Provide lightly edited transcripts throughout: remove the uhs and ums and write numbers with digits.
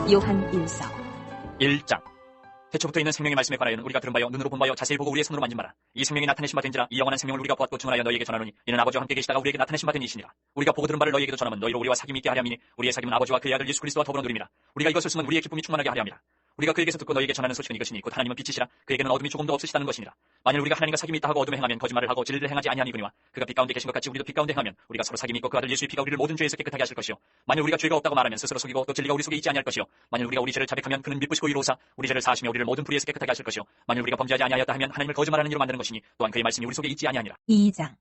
요한 1서 1장. 태초부터 있는 생명의 말씀에 관하여는 우리가 들은 바요 눈으로 본 바요 자세히 보고 우리의 손으로 만진 바라. 이 생명이 나타내신 바 된지라. 이 영원한 생명을 우리가 보았고 증언하여 너희에게 전하노니 이는 아버지와 함께 계시다가 우리에게 나타내신 바 된 이시니라. 우리가 보고 들은 바를 너희에게도 전하면 너희로 우리와 사귐이 있게 하려 함이니 우리의 사귐은 아버지와 그의 아들 예수 그리스도와 더불어 누림이라. 우리가 이것을 쓰면 우리의 기쁨이 충만하게 하려 함이라. 우리가 그에게서 듣고 너희에게 전하는 소식은 이것이니 곧 하나님은 빛이시라. 그에게는 어둠이 조금도 없으시다는 것이니라. 만일 우리가 하나님과 사귐이 있다 하고 어둠에 행하면 거짓말을 하고 진리를 행하지 아니하니거니와 그가 빛 가운데 계신 것 같이 우리도 빛 가운데 행하면 우리가 서로 사귐이 있고 그 아들 예수의 피가 우리를 모든 죄에서 깨끗하게 하실 것이요 만일 우리가 죄가 없다고 말하면 스스로 속이고 또 진리가 우리 속에 있지 아니할 것이요 만일 우리가 우리 죄를 자백하면 그는 미쁘시고 이로사 우리 죄를 사하시며 우리를 모든 불의에서 깨끗하게 하실 것이요 만일 우리가 범죄하지 아니하였다 하면 하나님을 거짓말하는 이로 만드는 것이니 또한 그의 말씀이 우리 속에 있지 아니하니라. 2장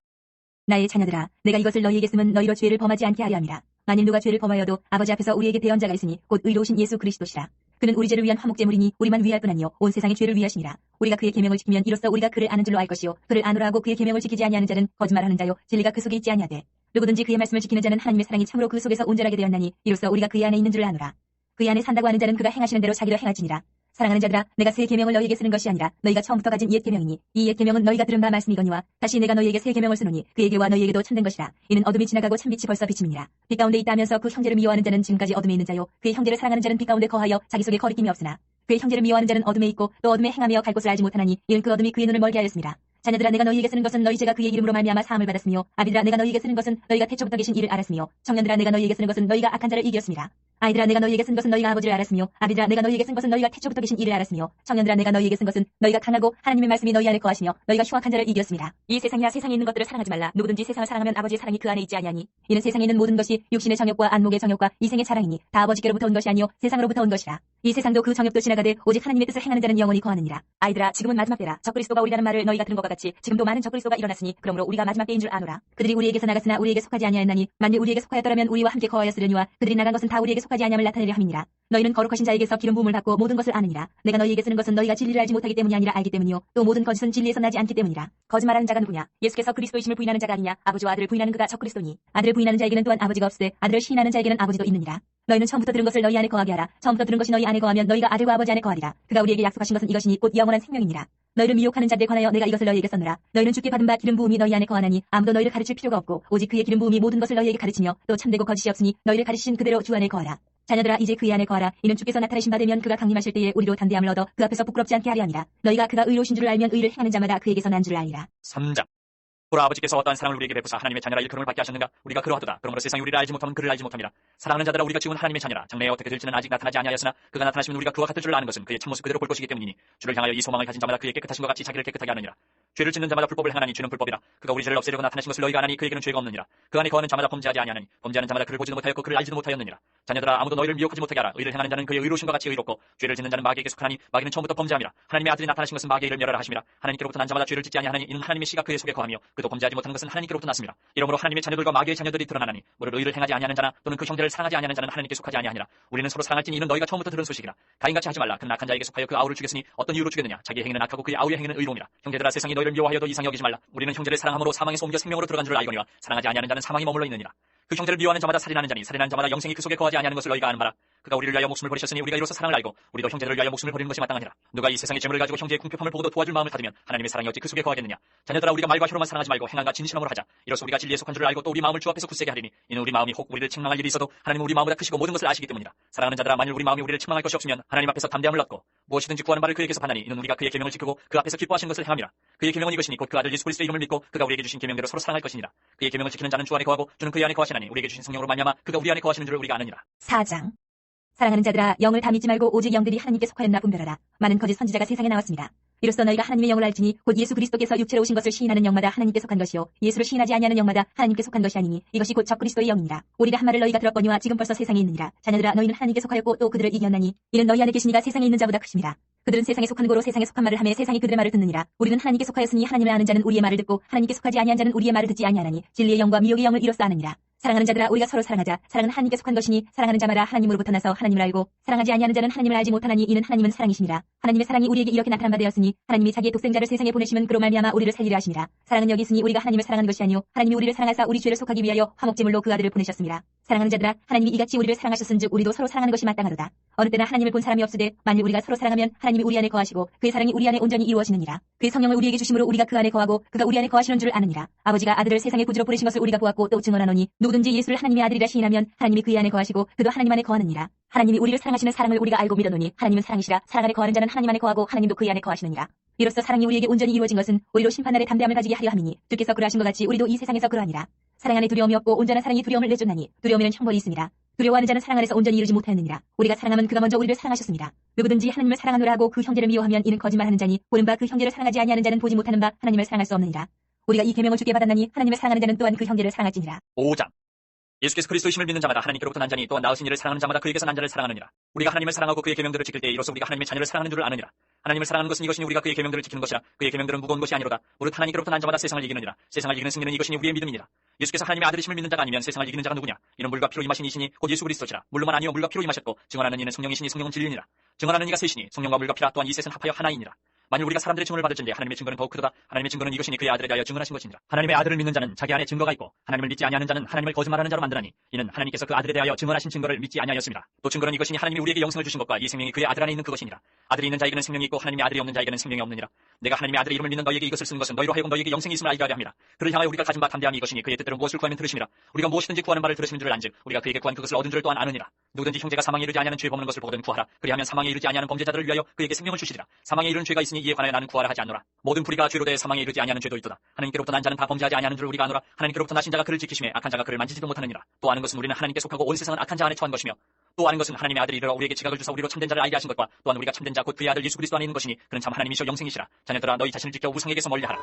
나의 자녀들아, 내가 이것을 너희에게 쓰면 너희로 죄를 범하지 않게 하려 함이라. 만일 누가 죄를 범하여도 아버지 앞에서 우리에게 대언자가 있으니 곧 의로우신 예수 그리스도시라. 그는 우리 죄를 위한 화목제물이니 우리만 위할 뿐 아니요 온 세상의 죄를 위하시니라. 우리가 그의 계명을 지키면 이로써 우리가 그를 아는 줄로 알 것이요 그를 아노라 하고 그의 계명을 지키지 아니하는 자는 거짓말하는 자요 진리가 그 속에 있지 아니하되 누구든지 그의 말씀을 지키는 자는 하나님의 사랑이 참으로 그 속에서 온전하게 되었나니 이로써 우리가 그의 안에 있는 줄을 아노라. 그의 안에 산다고 하는 자는 그가 행하시는 대로 자기도 행할지니라. 사랑하는 자들아, 내가 새 계명을 너희에게 쓰는 것이 아니라 너희가 처음부터 가진 옛 계명이니 이 옛 계명은 너희가 들은 바 말씀이거니와 다시 내가 너희에게 새 계명을 쓰노니 그에게와 너희에게도 참된 것이라. 이는 어둠이 지나가고 참빛이 벌써 비침이니라. 빛 가운데 있다 하면서 그 형제를 미워하는 자는 지금까지 어둠에 있는 자요 그의 형제를 사랑하는 자는 빛 가운데 거하여 자기 속에 거리낌이 없으나 그의 형제를 미워하는 자는 어둠에 있고 또 어둠에 행하며 갈 곳을 알지 못하나니 이는 그 어둠이 그의 눈을 멀게 하였습니다. 자녀들아, 내가 너희에게 쓰는 것은 너희 죄가 그의 이름으로 말미암아 사함을 받았으며 아비들아, 내가 너희에게 쓰는 것은 너희가 태초부터 계신 이를 알았으며 청년들아, 내가 너희에게 쓰는 것은 너희가 악한 자를 이겼습니다. 아이들아, 내가 너희에게 쓴 것은 너희가 아버지를 알았으며 아비들아, 내가 너희에게 쓴 것은 너희가 태초부터 계신 이를 알았으며 청년들아, 내가 너희에게 쓴 것은 너희가 강하고 하나님의 말씀이 너희 안에 거하시며 너희가 흉악한 자를 이겼습니다. 이 세상이나 세상에 있는 것들을 사랑하지 말라. 누구든지 세상을 사랑하면 아버지의 사랑이 그 안에 있지 아니하니 이는 세상에 있는 모든 것이 육신의 정욕과 안목의 정욕과 이생의 자랑이니 다 아버지께로부터 온 것이 아니요 세상으로부터 온 것이라. 이 세상도 그 정욕도 지나가되 오직 하나님의 뜻을 행하는 자는 영원히 거하느니라. 아이들아, 지금은 마지막 때라. 적그리스도가 오리라는 말을 너희가 들은 것과 같이 지금도 많은 적그리스도가 일어났으니 그러므로 우리가 마지막 때인 줄 아노라. 그들이 우리에게서 나갔으나 우리에게 속하지 아니하였나니 만일 우리에게 속하였더라면 우리와 함께 거하였으려니와 그들이 나간 것은 다 우리에게 속하지 아니함을 나타내려 함이니라. 너희는 거룩하신 자에게서 기름 부음을 받고 모든 것을 아느니라. 내가 너희에게 쓰는 것은 너희가 진리를 알지 못하기 때문이 아니라 알기 때문이요 또 모든 거짓은 진리에서 나지 않기 때문이라. 거짓말하는 자가 누구냐? 예수께서 그리스도이심을 부인하는 자가 아니냐? 아버지와 아들을 부인하는 그가 적그리스도니 아들을 부인하는 자에게는 또한 아버지가 없으되 아들을 시인하는 자에게는 아버지도 있느니라. 너희는 처음부터 들은 것을 너희 안에 거하게 하라. 처음부터 들은 것이 너희 안에 거하면 너희가 아들과 아버지 안에 거하리라. 그가 우리에게 약속하신 것은 이것이니 곧 영원한 생명이니라. 너희를 미혹하는 자들에 관하여 내가 이것을 너희에게 썼노라. 너희는 주께 받은 바 기름 부음이 너희 안에 거하나니 아무도 너희를 가르칠 필요가 없고 오직 그의 기름 부음이 모든 것을 너희에게 가르치며 또 참되고 거짓이 없으니 너희를 가르치신 그대로 주 안에 거하라. 자녀들아, 이제 그의 안에 거하라. 이는 주께서 나타내신 바 되면 그가 강림하실 때에 우리로 담대함을 얻어 그 앞에서 부끄럽지 않게 하려 함이라. 너희가 그가 의로우신 줄을 알면 의를 행하는 자마다 그에게서 난 줄을 알리라. 3장. 보라, 아버지께서 어떠한 사랑을 우리에게 베푸사 하나님의 자녀라 일컬음을 받게 하셨는가? 우리가 그러하도다. 그러므로 세상이 우리를 알지 못하면 그를 알지 못함이라. 사랑하는 자들아, 우리가 지은 하나님의 자녀라. 장래에 어떻게 될지는 아직 나타나지 아니하였으나 그가 나타나시면 우리가 그와 같을 줄을 아는 것은 그의 참모습 그대로 볼 것이기 때문이니 주를 향하여 이 소망을 가진 자마다 그의 깨끗하신 것 같이 자기를 깨끗하게 하느니라. 죄를 짓는 자마다 불법을 행하나니 죄는 불법이라. 그가 우리 죄를 없애려고 나타내신 것을 너희가 아나니 그에게는 죄가 없느니라. 그 안에 거하는 자마다 범죄하지 아니하나니 범죄하는 자마다 그를 보지도 못하였고 그를 알지도 못하였느니라. 자녀들아, 아무도 너희를 미혹하지 못하게 하라. 의를 행하는 자는 그의 의로우신 것 같이 의롭고 죄를 짓는 자는 마귀에게 속하나니 마귀는 처음부터 범죄함이라. 하나님의 아들이 나타나신 것은 마귀의 일을 멸하라 하심이라. 하나님께로부터 난 자마다 죄를 짓지 아니하나니 이는 하나님의 씨가 그의 속에 거하며 그도 범죄하지 못하는 것은 하나님께로부터 났습니다. 이러므로 하나님의 자녀들과 마귀의 자녀들이 드러나나니 무릇 의를 행하지 아니하는 자나 또는 그 형제를 사랑하지 아니하는 자는 하나님께 속하지 아니하니라. 우리는 서로 사랑할지니 이는 너희가 처음부터 들은 소식이라. 가인같이 하지 말라. 그는 악한 자에게 속하여 그 아우를 죽였으니 어떤 이유로 죽였느냐? 자기의 행위는 악하고 그의 아우의 행위는 의로우니라. 형제들아, 세상이 너희를 미워하여도 이상히 여기지 말라. 우리는 형제를 사랑함으로 사망에서 옮겨 생명으로 들어간 줄을 알거니와 사랑하지 아니하는 자는 사망이 머물러 있느니라. 그 형제를 미워하는 자마다 살인하는 자니 살인하는 자마다 영생이 그 속에 거하지 아니하는 것을 너희가 아는 바라. 그가 우리를 위하여 목숨을 버리셨으니 우리가 이로써 사랑을 알고 우리도 형제들을 위하여 목숨을 버리는 것이 마땅하니라. 누가 이 세상의 재물을 가지고 형제의 궁핍함을 보고도 도와줄 마음을 가지면 하나님의 사랑이 어찌 그 속에 거하겠느냐? 자녀들아, 우리가 말과 혀로만 사랑하지 말고 행함과 진실함으로 하자. 이로써 우리가 진리에 속한 줄을 알고 또 우리 마음을 주 앞에서 굳세게 하리니 이는 우리 마음이 혹 우리를 책망할 일이 있어도 하나님은 우리 마음보다 크시고 모든 것을 아시기 때문이라. 사랑하는 자들아, 만일 우리 마음이 우리를 책망할 것이 없으면 하나님 앞에서 담대함을 얻고 무엇이든지 구하는 바를 그에게서 받나니 이는 우리가 그의 계명을 지키고 그 앞에서 기뻐하시는 것을 행함이라. 그의 계명은 이것이니 곧 그 아들 예수 그리스도의 이름을 믿고 그가 우리에게 주신 계명대로 서로 사랑할 것이니라. 그의 계명을 지키는 자는 주 안에 거하고 주는 그의 안에 거하시나니 우리에게 주신 성령으로 말미암아 그가 우리 안에 거하시는 줄을 우리가 아느니라. 4장 사랑하는 자들아, 영을 다 믿지 말고 오직 영들이 하나님께 속하였나 분별하라. 많은 거짓 선지자가 세상에 나왔습니다. 이로써 너희가 하나님의 영을 알지니 곧 예수 그리스도께서 육체로 오신 것을 시인하는 영마다 하나님께 속한 것이요 예수를 시인하지 아니하는 영마다 하나님께 속한 것이 아니니 이것이 곧 적그리스도의 영이니라. 우리가 한 말을 너희가 들었거니와 지금 벌써 세상에 있느니라. 자녀들아, 너희는 하나님께 속하였고 또 그들을 이겼나니 이는 너희 안에 계시니가 세상에 있는 자보다 크심이라. 그들은 세상에 속한 고로 세상에 속한 말을 하며 세상이 그들의 말을 듣느니라. 우리는 하나님께 속하였으니 하나님을 아는 자는 우리의 말을 듣고 하나님께 속하지 아니한 자는 우리의 말을 듣지 아니하나니 진리의 영과 미혹의 영을 이로써 아느니라. 사랑하는 자들아, 우리가 서로 사랑하자. 사랑은 하나님께 속한 것이니 사랑하는 자마다 하나님으로부터 나서 하나님을 알고 사랑하지 아니하는 자는 하나님을 알지 못하나니 이는 하나님은 사랑이심이라. 하나님의 사랑이 우리에게 이렇게 나타난 바 되었으니 하나님이 자기의 독생자를 세상에 보내시면 그로 말미암아 우리를 살리려 하심이라. 사랑은 여기 있으니 우리가 하나님을 사랑하는 것이 아니요 하나님이 우리를 사랑하사 우리 죄를 속하기 위하여 화목제물로 그 아들을 보내셨습니다. 사랑하는 자들아, 하나님이 이같이 우리를 사랑하셨은즉 우리도 서로 사랑하는 것이 마땅하도다. 어느 때나 하나님을 본 사람이 없으되 만일 우리가 서로 사랑하면 하나님이 우리 안에 거하시고 그의 사랑이 우리 안에 온전히 이루어지느니라. 그의 성령을 우리에게 주심으로 우리가 그 안에 거하고 그가 우리 안에 거하시는 줄 아느니라. 아버지가 아들을 세상에 구주로 보내신 것을 우리가 보았고 또 증언하노니 누구든지 누구든지 예수를 하나님의 아들이라 시인하면 하나님이 그의 안에 거하시고 그도 하나님 안에 거하느니라. 하나님이 우리를 사랑하시는 사랑을 우리가 알고 믿었노니 하나님은 사랑이시라. 사랑 안에 거하는 자는 하나님 안에 거하고 하나님도 그의 안에 거하시느니라. 이로써 사랑이 우리에게 온전히 이루어진 것은 우리로 심판날에 담대함을 가지게 하려 함이니 주께서 그러하신 것 같이 우리도 이 세상에서 그러하니라. 사랑 안에 두려움이 없고 온전한 사랑이 두려움을 내쫓나니 두려움에는 형벌이 있습니다. 두려워하는 자는 사랑 안에서 온전히 이루지 못하였느니라. 우리가 사랑하면 그가 먼저 우리를 사랑하셨습니다. 누구든지 하나님을 사랑하노라 하고 그 형제를 미워하면 이는 거짓말하는 자니 보는 바 그 형제를 사랑하지 아니하는 자는 보지 못하는 바 하나님을 사랑할 수 없느니라. 우리가 이 계명을 주께 받았나니 하나님을 사랑하는 자는 또한 그 형제를 사랑할지니라. 5장. 예수께서 그리스도의 심을 믿는 자마다 하나님께로부터 난 자니 또한 나으신 이를 사랑하는 자마다 그에게서 난 자를 사랑하느니라. 우리가 하나님을 사랑하고 그의 계명들을 지킬 때 이로써 우리가 하나님의 자녀를 사랑하는 줄을 아느니라. 하나님을 사랑하는 것은 이것이니 우리가 그의 계명들을 지키는 것이라. 그의 계명들은 무거운 것이 아니로다. 무릇 하나님께로부터 난 자마다 세상을 이기느니라. 세상을 이기는 승리는 이것이니 우리의 믿음이니라. 예수께서 하나님의 아들이심을 믿는 자가 아니면 세상을 이기는 자가 누구냐? 이는 물과 피로 임하신 이시니 곧 예수 그리스도시라. 물로만 아니요 물과 피로 임하셨고 증언하는 이는 성령이시니 성령은 진리니라. 증언하는 이가 셋이니 성령과 물과 피라 또한 이 셋은 합하여 하나이니라. 만일 우리가 사람들의 증언을 받을진대 하나님의 증거는 더욱 크도다. 하나님의 증거는 이것이니 그의 아들에 대하여 증언하신 것이니라. 하나님의 아들을 믿는 자는 자기 안에 증거가 있고 하나님을 믿지 아니하는 자는 하나님을 거짓말하는 자로 만드나니 이는 하나님께서 그 아들에 대하여 증언하신 증거를 믿지 아니하였습니다. 또 증거는 이것이니 하나님이 우리에게 영생을 주신 것과 이 생명이 그의 아들 안에 있는 그것이니라. 아들이 있는 자에게는 생명이 있고 하나님의 아들이 없는 자에게는 생명이 없느니라. 내가 하나님의 아들의 이름을 믿는 너희에게 이것을 쓰는 것은 너희로 하여금 너희에게 영생이 있음을 알게 하려 함이라. 그를 향하여 우리가 가진 바 담대함이 이것이니 그의 뜻대로 무엇을 구하면 들으심이라. 우리가 무엇이든지 구하는 바를 들으시는 줄을 안즉 우리가 그에게 구한 그것을 얻은 줄 또한 아느니라. 누구든지 형제가 사망에 이르지 아니하는 죄 범하는 것을 보거든 구하라. 그리하면 사망에 이르지 아니하는 범죄자들을 위하여 그에게 생명을 주시리라. 사망에 이르는 죄가 있으니 이에 관하여 나는 구하라 하지 않노라. 모든 불의가 죄로 대해 사망에 이르지 아니하는 죄도 있도다. 하나님께로부터 난 자는 다 범죄하지 아니하는 줄 우리가 아노라. 하나님께로부터 나신 자가 그를 지키심에 악한 자가 그를 만지지도 못하느니라. 또 아는 것은 우리는 하나님께 속하고 온 세상은 악한 자 안에 처한 것이며 또 아는 것은 하나님의 아들이 이르러 우리에게 지각을 주사 우리로 참된 자를 알게 하신 것과 또한 우리가 참된 자 곧 그의 아들 예수 그리스도 안에 있는 것이니 그는 참 하나님이시여 영생이시라. 자녀들아 너희 자신을 지켜 우상에게서 멀리하라.